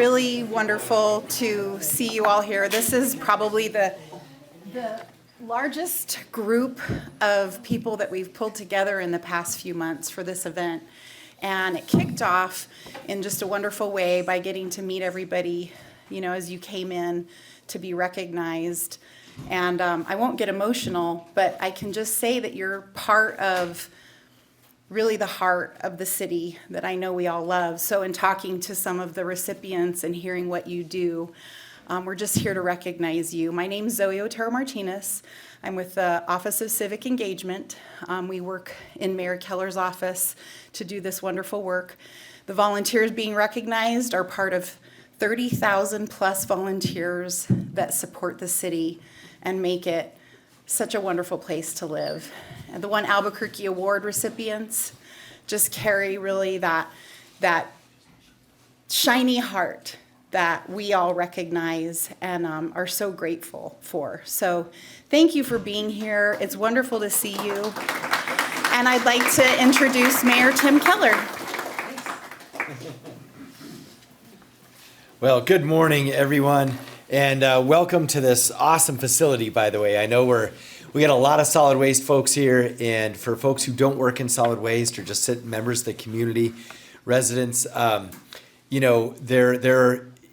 really wonderful to see you all here. This is probably the largest group of people that we've pulled together in the past few months for this event. And it kicked off in just a wonderful way by getting to meet everybody, as you came in to be recognized. And I won't get emotional, but I can just say that you're part of really the heart of the city that I know we all love. So in talking to some of the recipients and hearing what you do, we're just here to recognize you. My name's Zoe Otero Martinez. I'm with the Office of Civic Engagement. We work in Mayor Keller's office to do this wonderful work. The volunteers being recognized are part of 30,000 plus volunteers that support the city and make it such a wonderful place to live. And the One Albuquerque Award recipients just carry really that shiny heart that we all recognize and are so grateful for. So thank you for being here. It's wonderful to see you. And I'd like to introduce Mayor Tim Keller. Well, good morning, everyone, and welcome to this awesome facility, by the way. I know we got a lot of solid waste folks here, and for folks who don't work in solid waste or just members of the community, residents,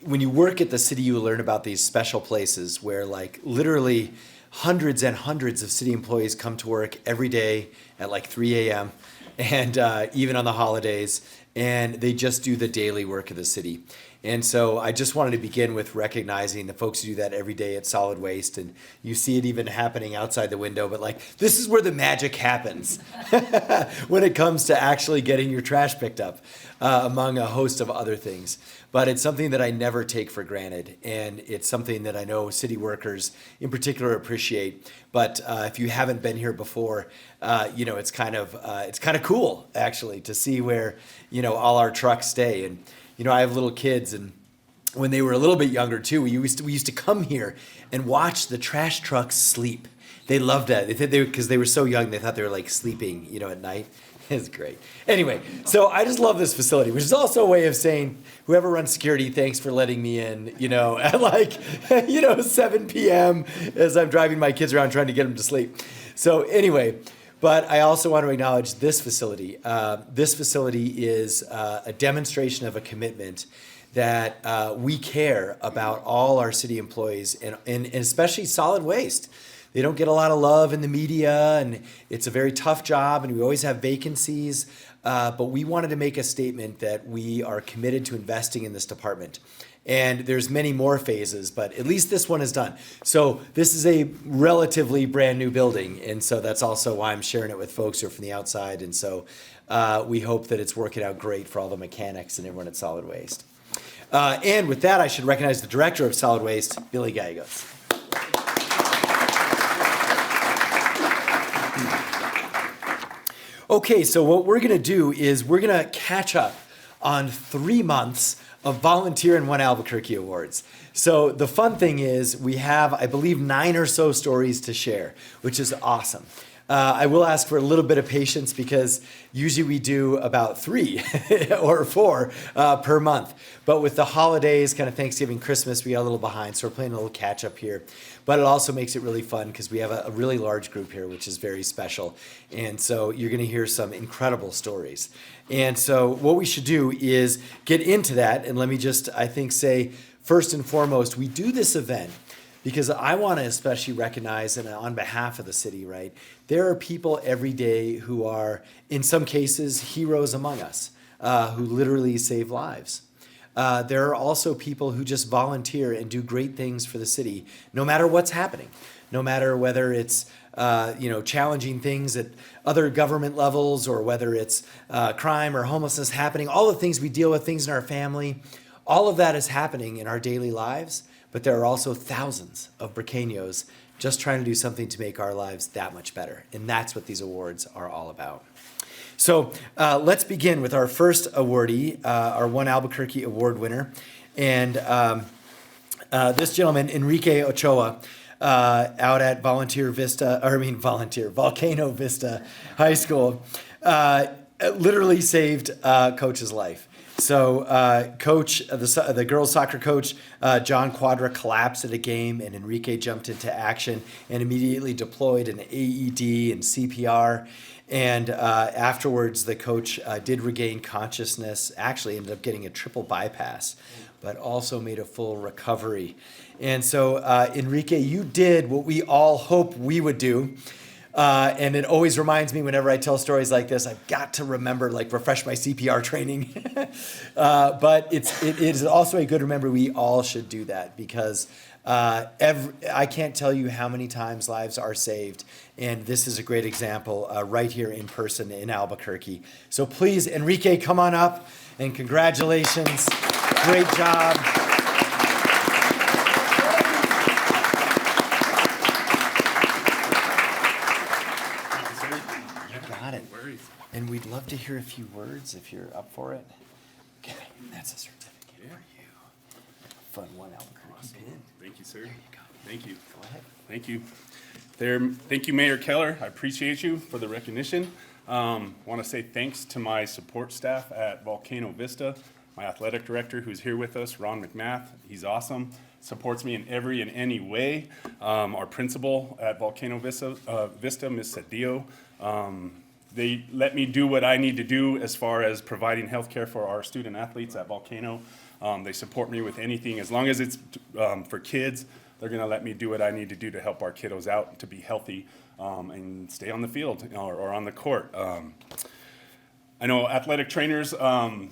when you work at the city, you learn about these special places where literally hundreds and hundreds of city employees come to work every day at 3 a.m. and even on the holidays, and they just do the daily work of the city. And so I just wanted to begin with recognizing the folks who do that every day at Solid Waste, and you see it even happening outside the window, but this is where the magic happens when it comes to actually getting your trash picked up, among a host of other things. But it's something that I never take for granted, and it's something that I know city workers in particular appreciate. But if you haven't been here before, it's kind of cool actually to see where all our trucks stay. And I have little kids, and when they were a little bit younger too, we used to come here and watch the trash trucks sleep. They loved that. Because they were so young, they thought they were sleeping, at night. It's great. Anyway, so I just love this facility, which is also a way of saying, whoever runs security, thanks for letting me in, at 7 p.m. as I'm driving my kids around trying to get them to sleep. So anyway, but I also want to acknowledge this facility. This facility is a demonstration of a commitment that we care about all our city employees and especially solid waste. They don't get a lot of love in the media, and it's a very tough job, and we always have vacancies. But we wanted to make a statement that we are committed to investing in this department. And there's many more phases, but at least this one is done. So this is a relatively brand new building, and so that's also why I'm sharing it with folks who are from the outside. And so we hope that it's working out great for all the mechanics and everyone at Solid Waste. And with that, I should recognize the director of Solid Waste, Billy Gallegos. Okay, so what we're going to do is we're going to catch up on 3 months of Volunteer and One Albuquerque Awards. So the fun thing is we have, I believe, 9 or so stories to share, which is awesome. I will ask for a little bit of patience because usually we do about 3 or 4 per month. But with the holidays, kind of Thanksgiving, Christmas, we got a little behind, so we're playing a little catch up here. But it also makes it really fun because we have a really large group here, which is very special. And so you're going to hear some incredible stories. And so what we should do is get into that. And let me just, say, first and foremost, we do this event because I want to especially recognize, and on behalf of the city, right, there are people every day who are, in some cases, heroes among us, who literally save lives. There are also people who just volunteer and do great things for the city, no matter what's happening, no matter whether it's challenging things at other government levels or whether it's crime or homelessness happening, all the things we deal with, things in our family, all of that is happening in our daily lives. But there are also thousands of Braqueños just trying to do something to make our lives that much better. And that's what these awards are all about. So let's begin with our first awardee, our One Albuquerque Award winner. And this gentleman, Enrique Ochoa, out at Volcano Vista High School, literally saved Coach's life. So, the girls' soccer coach, John Quadra, collapsed at a game, and Enrique jumped into action and immediately deployed an AED and CPR. And afterwards, the coach did regain consciousness, actually ended up getting a triple bypass, but also made a full recovery. And so, Enrique, you did what we all hope we would do. And it always reminds me whenever I tell stories like this, I've got to remember, refresh my CPR training. But it is also a good remember. We all should do that because I can't tell you how many times lives are saved. And this is a great example right here in person in Albuquerque. So please, Enrique, come on up and congratulations. Great job. And we'd love to hear a few words if you're up for it. Okay, that's a certificate for you. Fun one, Albuquerque pin. Thank you, sir. There you go. Thank you. Go ahead. Thank you. Thank you, Mayor Keller. I appreciate you for the recognition. Want to say thanks to my support staff at Volcano Vista, my athletic director who's here with us, Ron McMath. He's awesome. Supports me in every and any way. Our principal at Volcano Vista, Ms. Cedillo. They let me do what I need to do as far as providing health care for our student athletes at Volcano. They support me with anything. As long as it's for kids, they're going to let me do what I need to do to help our kiddos out to be healthy and stay on the field or on the court. I know athletic trainers we're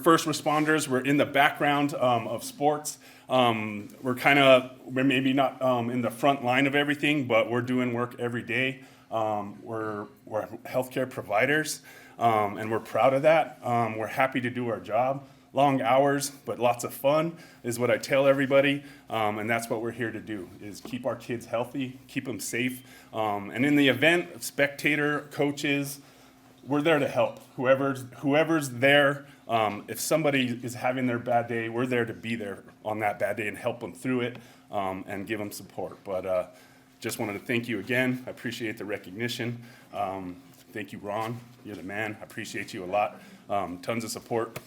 first responders. We're in the background of sports. We're maybe not in the front line of everything, but we're doing work every day. We're healthcare providers, and we're proud of that. We're happy to do our job. Long hours, but lots of fun is what I tell everybody, and that's what we're here to do, is keep our kids healthy, keep them safe, and in the event, spectator, coaches, we're there to help. Whoever's there, if somebody is having their bad day, we're there to be there on that bad day and help them through it and give them support. But just wanted to thank you again. I appreciate the recognition. Thank you, Ron. You're the man. I appreciate you a lot. Tons of support.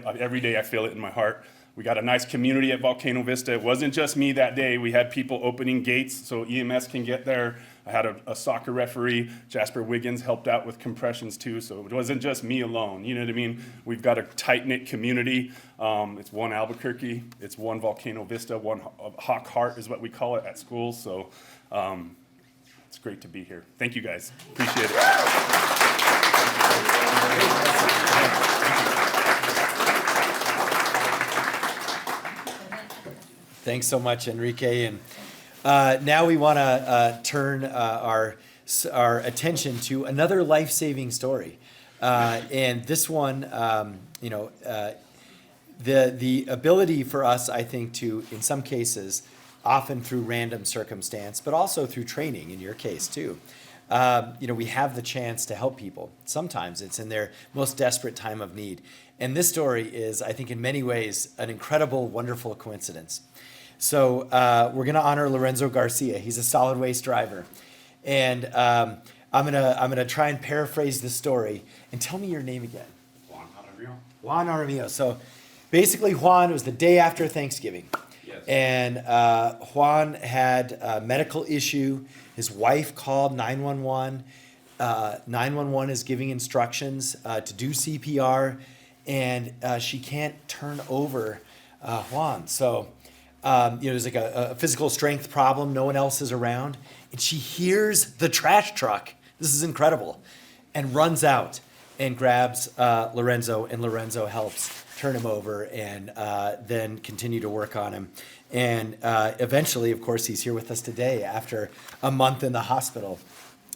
Every day I feel it in my heart. We got a nice community at Volcano Vista. It wasn't just me that day. We had people opening gates so EMS can get there. I had a soccer referee, Jasper Wiggins, helped out with compressions too. So it wasn't just me alone. You know what I mean? We've got a tight-knit community. It's one Albuquerque. It's one Volcano Vista. One Hawk Heart is what we call it at school. So it's great to be here. Thank you, guys. Appreciate it. Thanks so much, Enrique. And now we want to turn our attention to another life-saving story. And this one, the ability for us, I think, to, in some cases, often through random circumstance, but also through training, in your case, too. We have the chance to help people. Sometimes it's in their most desperate time of need. And this story is, I think, in many ways, an incredible, wonderful coincidence. So we're going to honor Lorenzo Garcia. He's a solid waste driver. And I'm gonna try and paraphrase the story. And tell me your name again. Juan Aramillo. So basically, Juan, it was the day after Thanksgiving. Yes. And Juan had a medical issue. His wife called 911. 911 is giving instructions to do CPR. And she can't turn over Juan. So there's like a physical strength problem. No one else is around. And she hears the trash truck. This is incredible. And runs out and grabs Lorenzo. And Lorenzo helps turn him over and then continue to work on him. And eventually, of course, he's here with us today after a month in the hospital.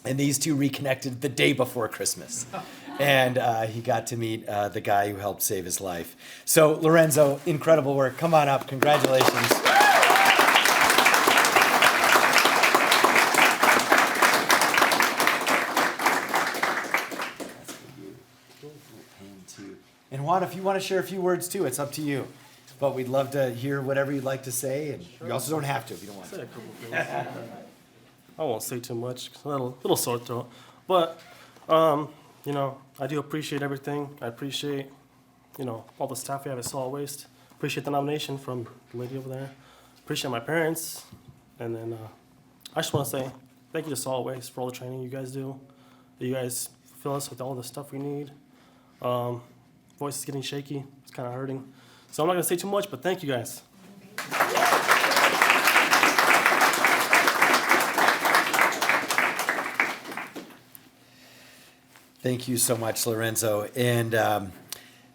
And these two reconnected the day before Christmas. And he got to meet the guy who helped save his life. So, Lorenzo, incredible work. Come on up. Congratulations. And Juan, if you want to share a few words too, it's up to you. But we'd love to hear whatever you'd like to say. And you also don't have to if you don't want to. Say a couple things. I won't say too much, 'cause I'm a little sore throat. But, I do appreciate everything. I appreciate all the staff we have at Solid Waste. Appreciate the nomination from the lady over there. Appreciate my parents. And then I just want to say thank you to Solid Waste for all the training you guys do. You guys fulfill us with all the stuff we need. Voice is getting shaky. It's kind of hurting. So I'm not going to say too much, but thank you guys. Thank you so much, Lorenzo. And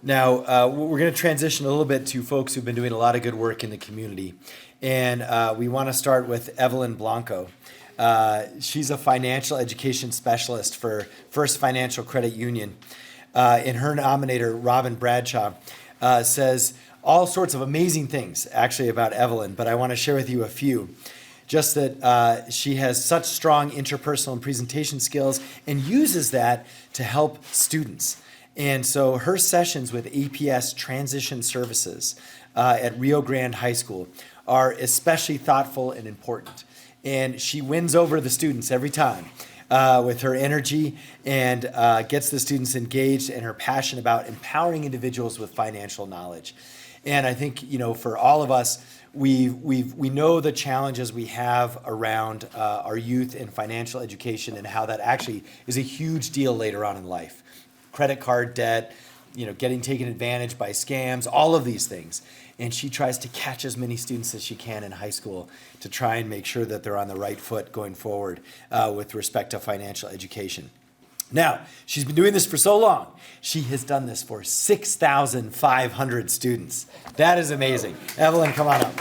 now we're going to transition a little bit to folks who've been doing a lot of good work in the community. And we want to start with Evelyn Blanco. She's a financial education specialist for First Financial Credit Union. And her nominator, Robin Bradshaw, says all sorts of amazing things, actually, about Evelyn, but I want to share with you a few. Just that she has such strong interpersonal and presentation skills and uses that to help students. And so her sessions with APS Transition Services at Rio Grande High School are especially thoughtful and important. And she wins over the students every time with her energy and gets the students engaged and her passion about empowering individuals with financial knowledge. And I think, for all of us, we know the challenges we have around our youth and financial education and how that actually is a huge deal later on in life. Credit card debt, getting taken advantage by scams, all of these things. And she tries to catch as many students as she can in high school to try and make sure that they're on the right foot going forward with respect to financial education. Now, she's been doing this for so long. She has done this for 6,500 students. That is amazing. Evelyn, come on up.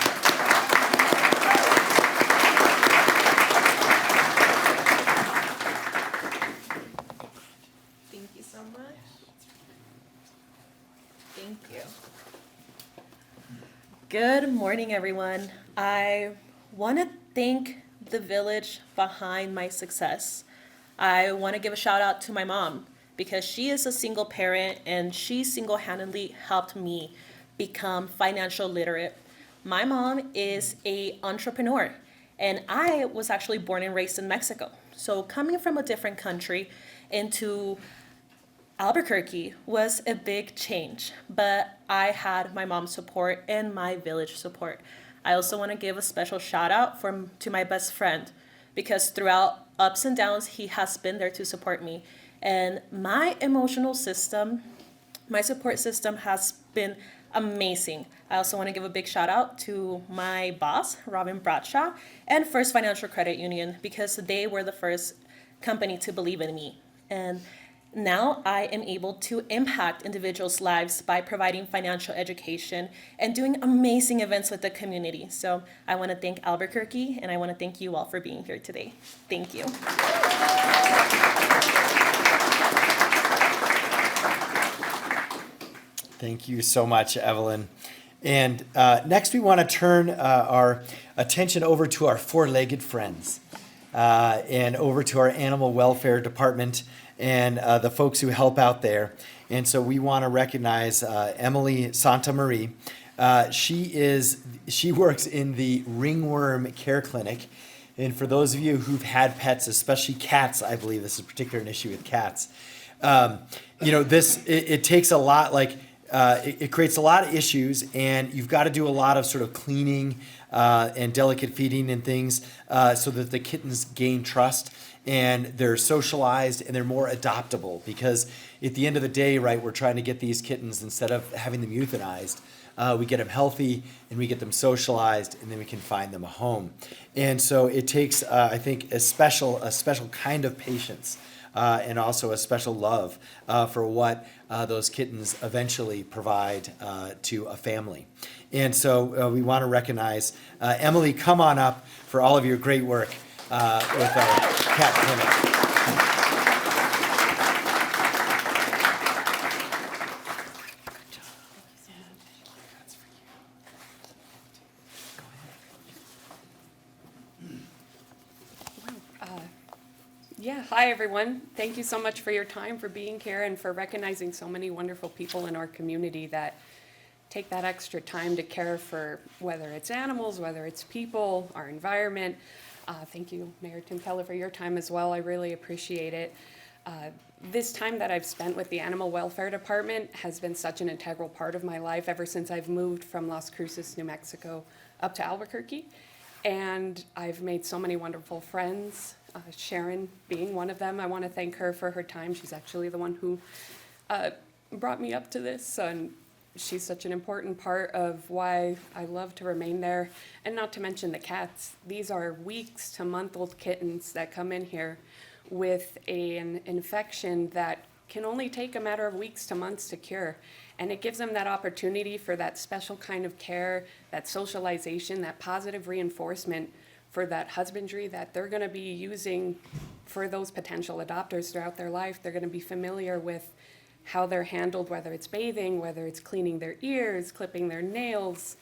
Thank you so much. Thank you. Good morning, everyone. I want to thank the village behind my success. I want to give a shout out to my mom because she is a single parent and she single-handedly helped me become financial literate. My mom is an entrepreneur and I was actually born and raised in Mexico. So coming from a different country into Albuquerque was a big change, but I had my mom's support and my village support. I also want to give a special shout out to my best friend because throughout ups and downs, he has been there to support me. And my emotional system, my support system has been amazing. I also want to give a big shout out to my boss, Robin Bradshaw, and First Financial Credit Union because they were the first company to believe in me. And now I am able to impact individuals' lives by providing financial education and doing amazing events with the community. So I want to thank Albuquerque and I want to thank you all for being here today. Thank you. Thank you so much, Evelyn. And next we want to turn our attention over to our four-legged friends and over to our animal welfare department and the folks who help out there. And so we want to recognize Emily Santamarie. She works in the ringworm care clinic. And for those of you who've had pets, especially cats, I believe this is particularly an issue with cats. It takes a lot, it creates a lot of issues, and you've got to do a lot of sort of cleaning and delicate feeding and things so that the kittens gain trust and they're socialized and they're more adoptable, because at the end of the day, right, we're trying to get these kittens, instead of having them euthanized, we get them healthy and we get them socialized, and then we can find them a home. And so it takes, I think, a special kind of patience and also a special love for what those kittens eventually provide to a family. And so we want to recognize Emily, come on up for all of your great work with our cat clinic. Yeah, hi everyone. Thank you so much for your time, for being here, and for recognizing so many wonderful people in our community that take that extra time to care for, whether it's animals, whether it's people, our environment. Thank you, Mayor Tim Keller, for your time as well. I really appreciate it. This time that I've spent with the Animal Welfare Department has been such an integral part of my life ever since I've moved from Las Cruces, New Mexico, up to Albuquerque. And I've made so many wonderful friends, Sharon being one of them. I want to thank her for her time. She's actually the one who brought me up to this, and she's such an important part of why I love to remain there. And not to mention the cats. These are weeks to month-old kittens that come in here with an infection that can only take a matter of weeks to months to cure. And it gives them that opportunity for that special kind of care, that socialization, that positive reinforcement for that husbandry that they're gonna be using for those potential adopters throughout their life. They're gonna be familiar with how they're handled, whether it's bathing, whether it's cleaning their ears, clipping their nails,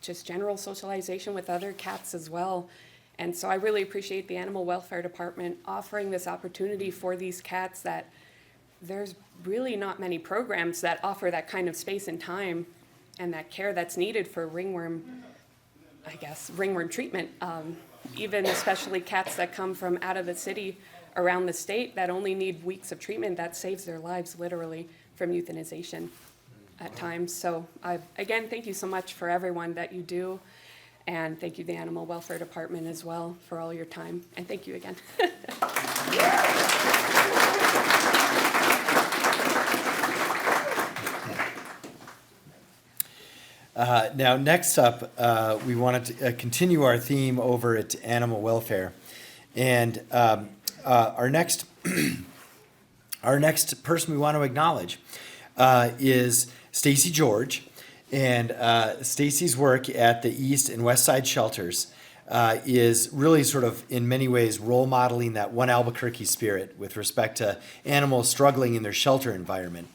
just general socialization with other cats as well. And so I really appreciate the Animal Welfare Department offering this opportunity for these cats that there's really not many programs that offer that kind of space and time and that care that's needed for ringworm treatment. Even especially cats that come from out of the city around the state that only need weeks of treatment, that saves their lives literally from euthanization at times. So again, thank you so much for everyone that you do. And thank you, the Animal Welfare Department, as well, for all your time. And thank you again. Now, next up, we wanted to continue our theme over at Animal Welfare. And our next person we want to acknowledge is Stacey George. And Stacey's work at the East and West Side shelters is really sort of, in many ways, role modeling that one Albuquerque spirit with respect to animals struggling in their shelter environment.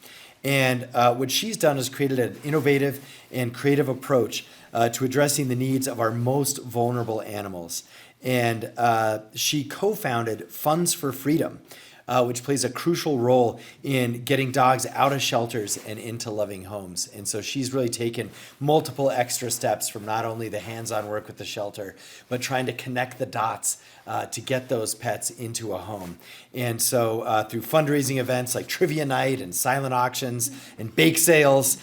And what she's done is created an innovative and creative approach to addressing the needs of our most vulnerable animals. And she co-founded Funds for Freedom, which plays a crucial role in getting dogs out of shelters and into loving homes. And so she's really taken multiple extra steps from not only the hands-on work with the shelter, but trying to connect the dots to get those pets into a home. And so through fundraising events like trivia night and silent auctions and bake sales,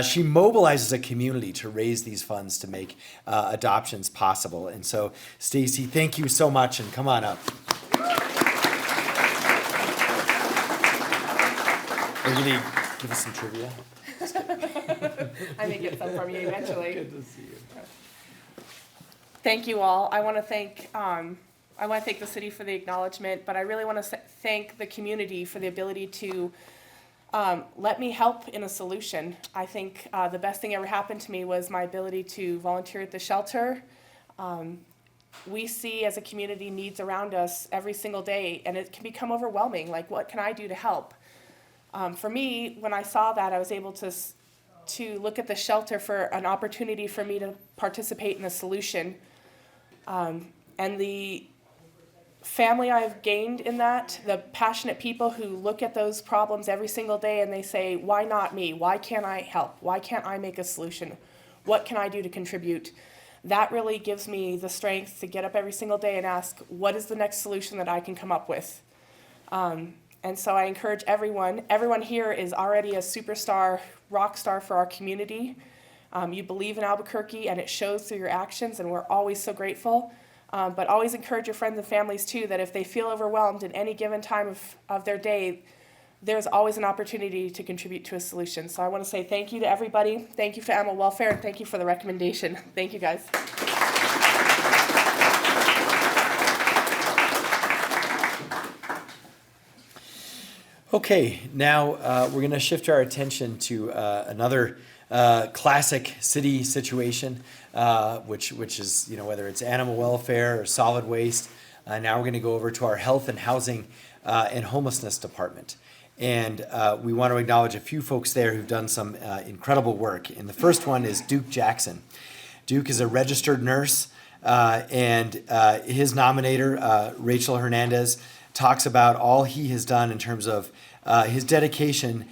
she mobilizes a community to raise these funds to make adoptions possible. And so, Stacey, thank you so much, and come on up. Everybody, give us some trivia. I may get some from you eventually. Good to see you. Thank you all. I want to thank the city for the acknowledgement, but I really want to thank the community for the ability to let me help in a solution. I think the best thing ever happened to me was my ability to volunteer at the shelter. We see as a community needs around us every single day, and it can become overwhelming. Like, what can I do to help? For me, when I saw that, I was able to look at the shelter for an opportunity for me to participate in a solution. And the family I've gained in that, the passionate people who look at those problems every single day and they say, why not me? Why can't I help? Why can't I make a solution? What can I do to contribute? That really gives me the strength to get up every single day and ask, what is the next solution that I can come up with? And so I encourage everyone here is already a superstar, rock star for our community. You believe in Albuquerque and it shows through your actions, and we're always so grateful. But always encourage your friends and families too, that if they feel overwhelmed at any given time of their day, there's always an opportunity to contribute to a solution. So I want to say thank you to everybody. Thank you for Animal Welfare, and thank you for the recommendation. Thank you, guys. Okay, now we're going to shift our attention to another classic city situation, which is, whether it's animal welfare or solid waste. Now we're going to go over to our health and housing and homelessness department. And we want to acknowledge a few folks there who've done some incredible work. And the first one is Duke Jackson. Duke is a registered nurse, and his nominator, Rachel Hernandez, talks about all he has done in terms of his dedication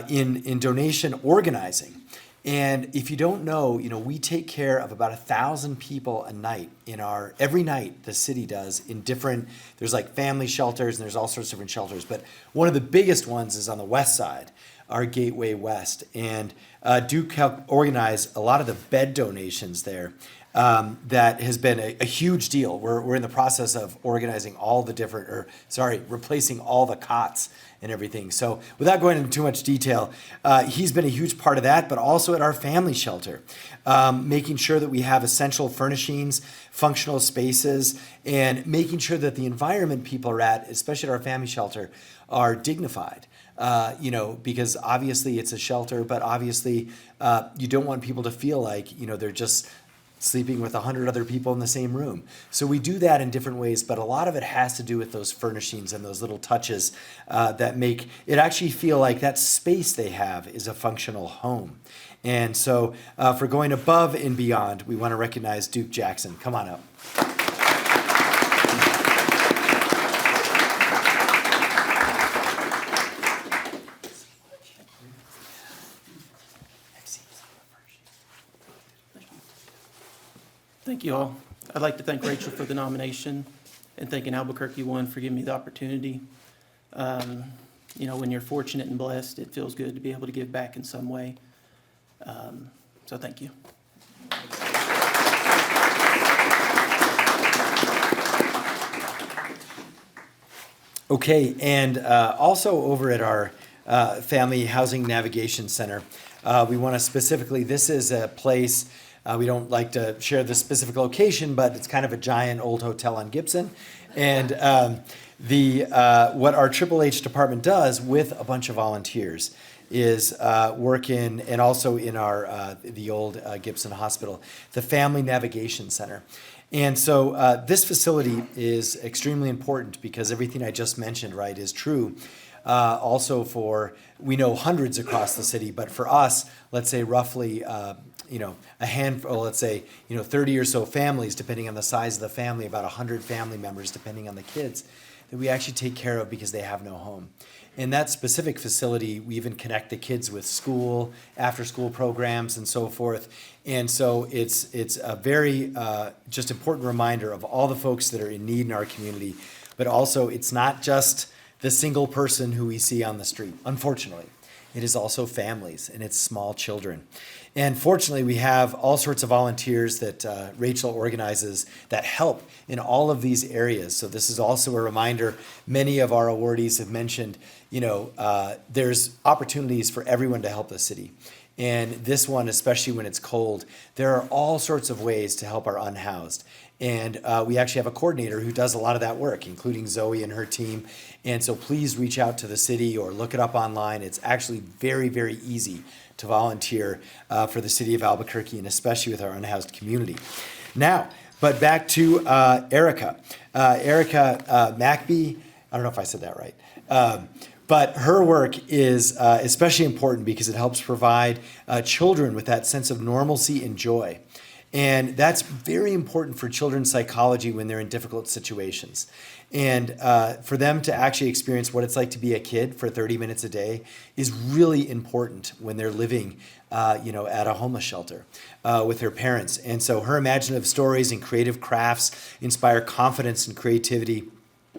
in donation organizing. And if you don't know, we take care of about 1,000 people a night every night the city does in different, there's like family shelters and there's all sorts of different shelters. But one of the biggest ones is on the west side, our Gateway West. And Duke helped organize a lot of the bed donations there. That has been a huge deal. We're in the process of organizing replacing all the cots and everything. So without going into too much detail, he's been a huge part of that, but also at our family shelter, making sure that we have essential furnishings, functional spaces, and making sure that the environment people are at, especially at our family shelter, are dignified. Because obviously it's a shelter, but obviously you don't want people to feel like, they're just sleeping with 100 other people in the same room. So we do that in different ways, but a lot of it has to do with those furnishings and those little touches that make it actually feel like that space they have is a functional home. And so for going above and beyond, we want to recognize Duke Jackson. Come on up. Thank you all. I'd like to thank Rachel for the nomination and thanking Albuquerque One for giving me the opportunity. When you're fortunate and blessed, it feels good to be able to give back in some way. So thank you. Okay, and also over at our Family Housing Navigation Center, we want to specifically, this is a place, we don't like to share the specific location, but it's kind of a giant old hotel on Gibson. And what our Triple H department does with a bunch of volunteers is work in, and also in our the old Gibson Hospital, the Family Navigation Center. And so this facility is extremely important because everything I just mentioned, right, is true. Also we know hundreds across the city, but for us, let's say roughly, a handful, let's say, 30 or so families, depending on the size of the family, about 100 family members, depending on the kids, that we actually take care of because they have no home. In that specific facility, we even connect the kids with school, after-school programs, and so forth. And so it's a very just important reminder of all the folks that are in need in our community, but also it's not just the single person who we see on the street, unfortunately. It is also families, and it's small children. And fortunately, we have all sorts of volunteers that Rachel organizes that help in all of these areas. So this is also a reminder, many of our awardees have mentioned, there's opportunities for everyone to help the city. And this one, especially when it's cold, there are all sorts of ways to help our unhoused. And we actually have a coordinator who does a lot of that work, including Zoe and her team. And so please reach out to the city or look it up online. It's actually very, very easy to volunteer for the city of Albuquerque, and especially with our unhoused community. Now, but back to Erika. Erika Mcbee, I don't know if I said that right. But her work is especially important because it helps provide children with that sense of normalcy and joy. And that's very important for children's psychology when they're in difficult situations. And for them to actually experience what it's like to be a kid for 30 minutes a day is really important when they're living, at a homeless shelter with their parents. And so her imaginative stories and creative crafts inspire confidence and creativity,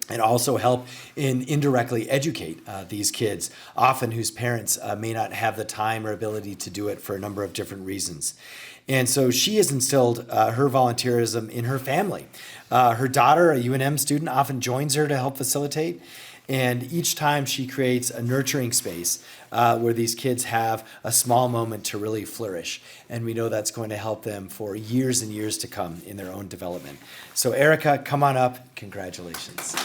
and also help indirectly educate these kids, often whose parents may not have the time or ability to do it for a number of different reasons. And so she has instilled her volunteerism in her family. Her daughter, a UNM student, often joins her to help facilitate. And each time she creates a nurturing space where these kids have a small moment to really flourish. And we know that's going to help them for years and years to come in their own development. So Erika, come on up. Congratulations.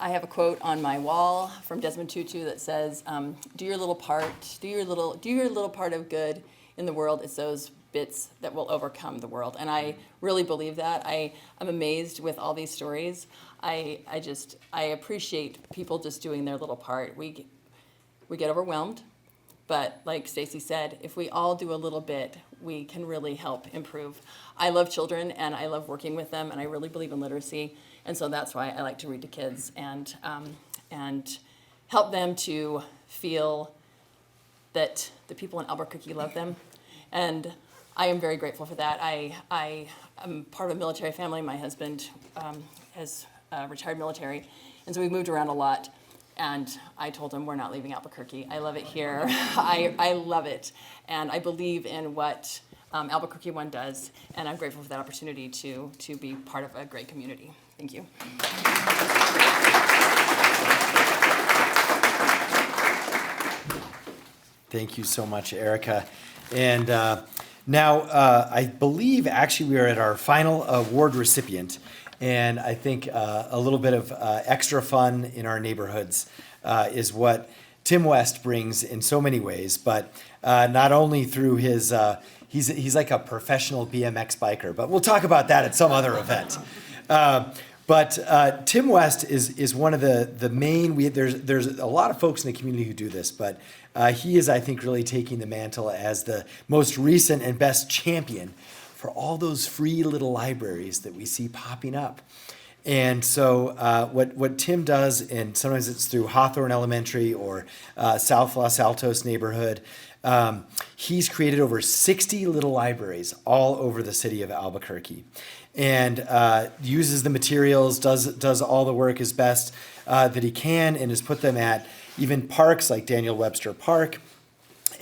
I have a quote on my wall from Desmond Tutu that says, "Do your little part. Do your little part of good in the world. It's those bits that will overcome the world." And I really believe that. I'm amazed with all these stories. I appreciate people just doing their little part. We get overwhelmed, But like Stacey said, if we all do a little bit, we can really help improve. I love children and I love working with them, and I really believe in literacy. And so that's why I like to read to kids and help them to feel that the people in Albuquerque love them. And I am very grateful for that. I am part of a military family. My husband has retired military, and so we've moved around a lot. And I told him, we're not leaving Albuquerque. I love it here. I love it. And I believe in what Albuquerque One does. And I'm grateful for that opportunity to be part of a great community. Thank you. Thank you so much, Erika. And now I believe actually we are at our final award recipient. And I think a little bit of extra fun in our neighborhoods is what Tim West brings in so many ways, but not only through his, he's like a professional BMX biker, but we'll talk about that at some other event. But Tim West is one of the main, there's a lot of folks in the community who do this, but he is, I think, really taking the mantle as the most recent and best champion for all those free little libraries that we see popping up. And so what Tim does, and sometimes it's through Hawthorne Elementary or South Los Altos neighborhood, he's created over 60 little libraries all over the city of Albuquerque, and uses the materials, does all the work as best that he can, and has put them at even parks like Daniel Webster Park.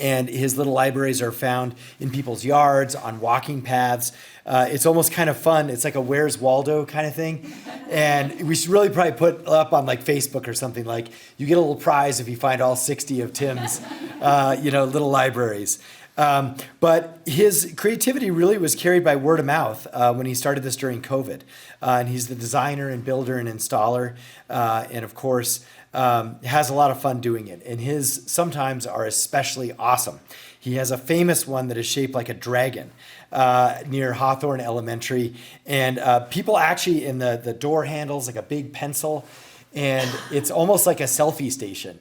And his little libraries are found in people's yards, on walking paths. It's almost kind of fun. It's like a Where's Waldo kind of thing. And we should really probably put up on like Facebook or something, like you get a little prize if you find all 60 of Tim's little libraries. But his creativity really was carried by word of mouth when he started this during COVID. And he's the designer and builder and installer. And of course, has a lot of fun doing it. And his sometimes are especially awesome. He has a famous one that is shaped like a dragon near Hawthorne Elementary. And people actually in the door handles, like a big pencil. And it's almost like a selfie station,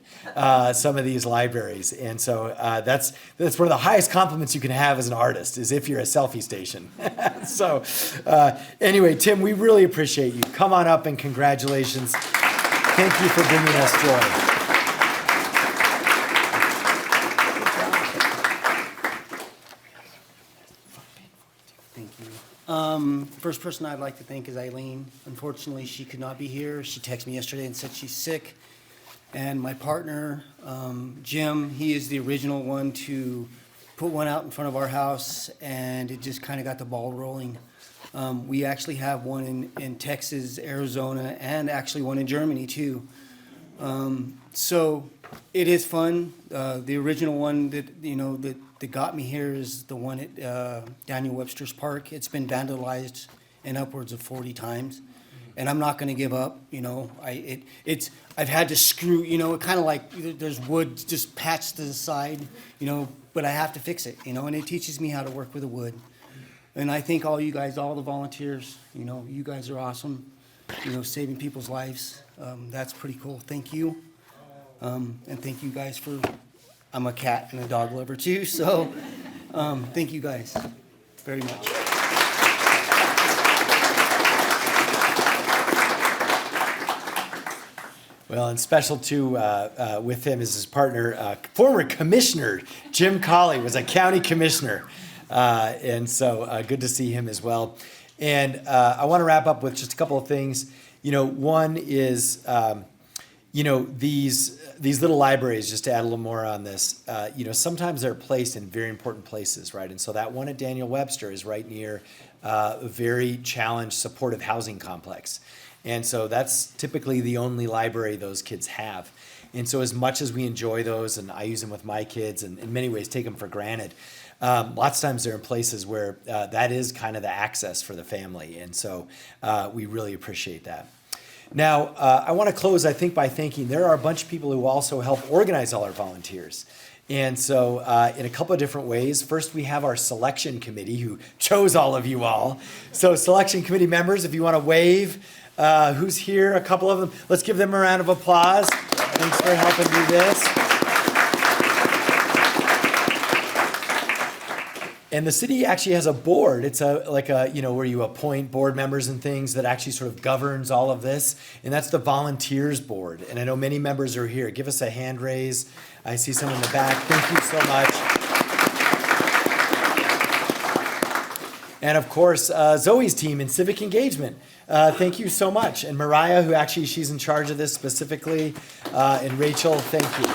some of these libraries. And so that's one of the highest compliments you can have as an artist, is if you're a selfie station. So anyway, Tim, we really appreciate you. Come on up and congratulations. Thank you for bringing us joy. Thank you. First person I'd like to thank is Eileen. Unfortunately, she could not be here. She texted me yesterday and said she's sick. And my partner, Jim, he is the original one to put one out in front of our house, and it just kind of got the ball rolling. We actually have one in Texas, Arizona, and actually one in Germany too. So it is fun. The original one that got me here is the one at Daniel Webster's Park. It's been vandalized in upwards of 40 times, and I'm not going to give up. I've had to screw. It kind of like there's wood just patched to the side. But I have to fix it. And it teaches me how to work with the wood. And I thank all you guys, all the volunteers. You guys are awesome. Saving people's lives. That's pretty cool. Thank you. And thank you guys for, I'm a cat and a dog lover too. So thank you guys very much. Well, and special too with him is his partner, former commissioner, Jim Colley, was a county commissioner. And so good to see him as well. And I want to wrap up with just a couple of things. One is, these little libraries, just to add a little more on this, sometimes they're placed in very important places, right? And so that one at Daniel Webster is right near a very challenged supportive housing complex. And so that's typically the only library those kids have. And so as much as we enjoy those, and I use them with my kids, and in many ways take them for granted, lots of times they're in places where that is kind of the access for the family. And so we really appreciate that. Now, I want to close, I think, by thanking, there are a bunch of people who also help organize all our volunteers. And so in a couple of different ways. First, we have our selection committee who chose all of you all. So selection committee members, if you want to wave, who's here, a couple of them, let's give them a round of applause. Thanks for helping do this. And the city actually has a board. It's where you appoint board members and things that actually sort of governs all of this. And that's the volunteers board. And I know many members are here. Give us a hand raise. I see some in the back. Thank you so much. And of course, Zoe's team in civic engagement. Thank you so much. And Mariah, who actually, she's in charge of this specifically. And Rachel, thank you.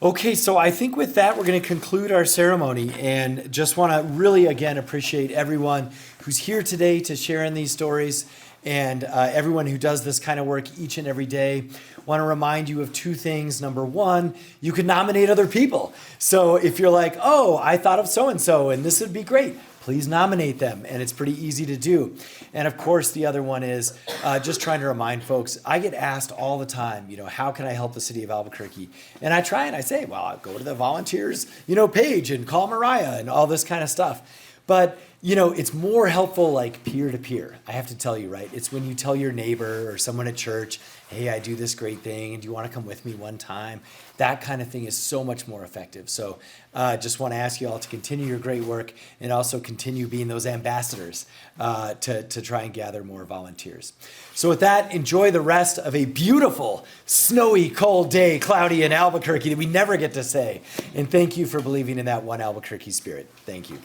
Okay, so I think with that, we're going to conclude our ceremony, and just want to really, again, appreciate everyone who's here today to share in these stories, and everyone who does this kind of work each and every day. Want to remind you of two things. Number one, you can nominate other people. So if you're like, oh, I thought of so-and-so, and this would be great, please nominate them, and it's pretty easy to do. And of course, the other one is just trying to remind folks, I get asked all the time, how can I help the city of Albuquerque? And I try and I say, well, I'll go to the volunteers, page and call Mariah and all this kind of stuff. But, it's more helpful like peer to peer. I have to tell you, right? It's when you tell your neighbor or someone at church, hey, I do this great thing, and do you want to come with me one time? That kind of thing is so much more effective. So just want to ask you all to continue your great work and also continue being those ambassadors to try and gather more volunteers. So with that, enjoy the rest of a beautiful, snowy, cold day, cloudy in Albuquerque that we never get to say. And thank you for believing in that one Albuquerque spirit. Thank you.